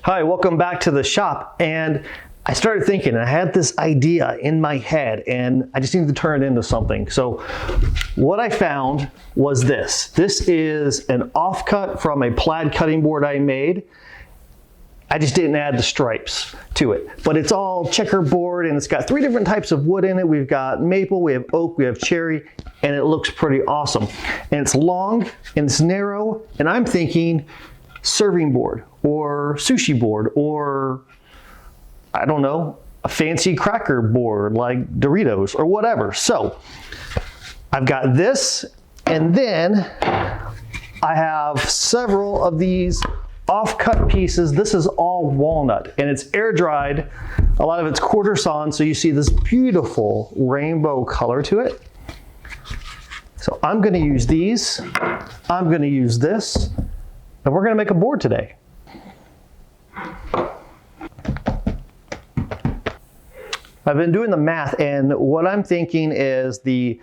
Hi, welcome back to the shop. And I started thinking, I had this idea in my head and I just needed to turn it into something. So what I found was this. This is an offcut from a plaid cutting board I made. I just didn't add the stripes to it, but it's all checkerboard and it's got 3 different types of wood in it. We've got maple, we have oak, we have cherry, and it looks pretty awesome. And it's long and it's narrow, and I'm thinking serving board or sushi board or, I don't know, a fancy cracker board like Doritos or whatever. So I've got this, and then I have several of these off-cut pieces. This is all walnut and it's air dried. A lot of it's quarter sawn, so you see this beautiful rainbow color to it. So I'm going to use these, I'm going to use this, and we're going to make a board today. I've been doing the math, and what I'm thinking is the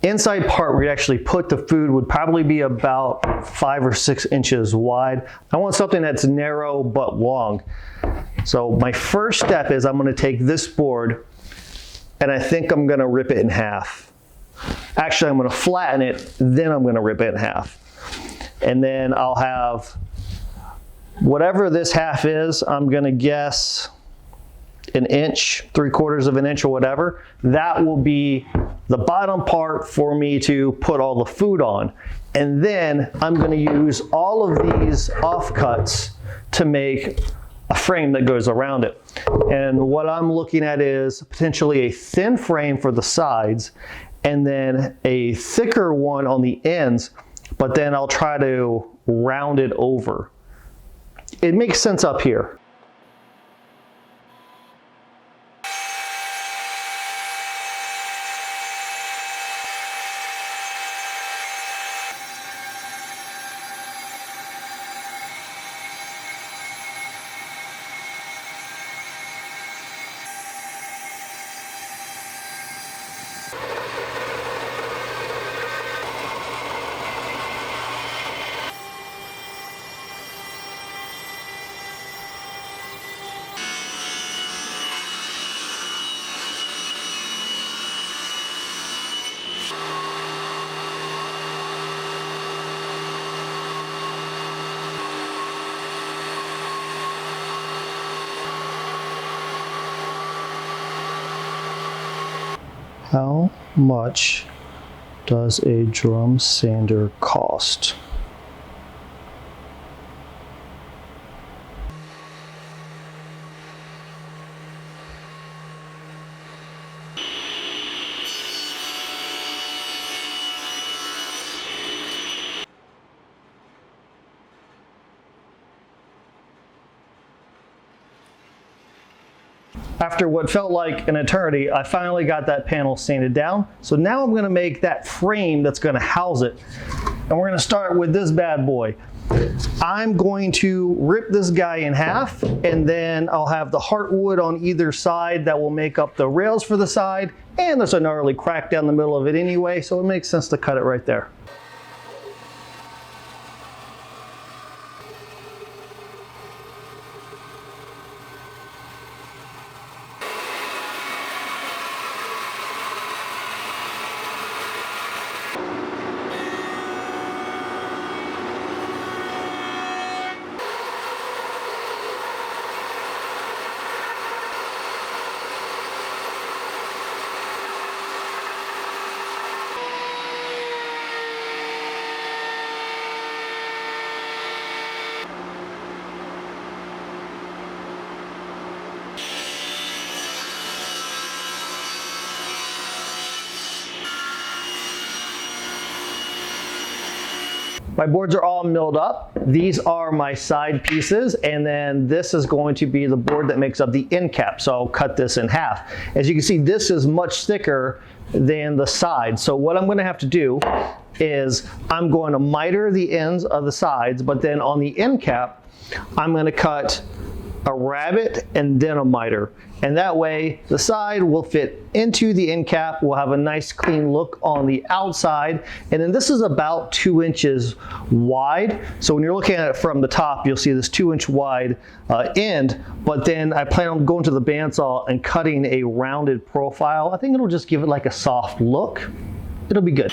inside part where you actually put the food would probably be about 5 or 6 inches wide. I want something that's narrow but long. So my first step is I'm going to take this board and I think I'm going to rip it in half. Actually, I'm going to flatten it, then I'm going to rip it in half. And then I'll have whatever this half is, I'm going to guess 1 inch, 3/4 of an inch or whatever. That will be the bottom part for me to put all the food on. And then I'm going to use all of these offcuts to make a frame that goes around it. And what I'm looking at is potentially a thin frame for the sides and then a thicker one on the ends, but then I'll try to round it over. It makes sense up here. How much does a drum sander cost? After what felt like an eternity, I finally got that panel sanded down. So now I'm going to make that frame that's going to house it. And we're going to start with this bad boy. I'm going to rip this guy in half, and then I'll have the heartwood on either side that will make up the rails for the side. And there's a gnarly crack down the middle of it anyway, so it makes sense to cut it right there. My boards are all milled up. These are my side pieces, and then this is going to be the board that makes up the end cap. So I'll cut this in half. As you can see, this is much thicker than the side. So what I'm going to have to do is I'm going to miter the ends of the sides, but then on the end cap, I'm going to cut a rabbet, and then a miter. And that way the side will fit into the end cap. We'll have a nice clean look on the outside. And then this is about 2 inches wide. So when you're looking at it from the top, you'll see this 2-inch wide end. But then I plan on going to the bandsaw and cutting a rounded profile. I think it'll just give it like a soft look. It'll be good.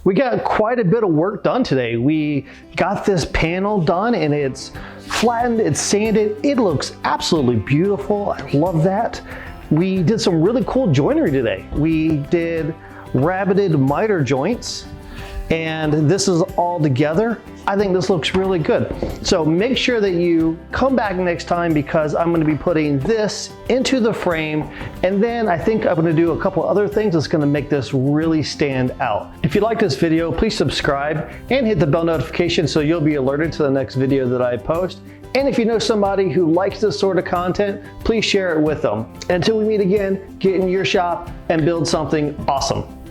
We got quite a bit of work done today. We got this panel done and it's flattened, it's sanded. It looks absolutely beautiful. I love that. We did some really cool joinery today. We did rabbeted miter joints, and this is all together. I think this looks really good. So make sure that you come back next time, because I'm gonna be putting this into the frame, and then I think I'm gonna do a couple other things that's gonna make this really stand out. If you like this video, please subscribe and hit the bell notification so you'll be alerted to the next video that I post. And if you know somebody who likes this sort of content, please share it with them. Until we meet again, get in your shop and build something awesome.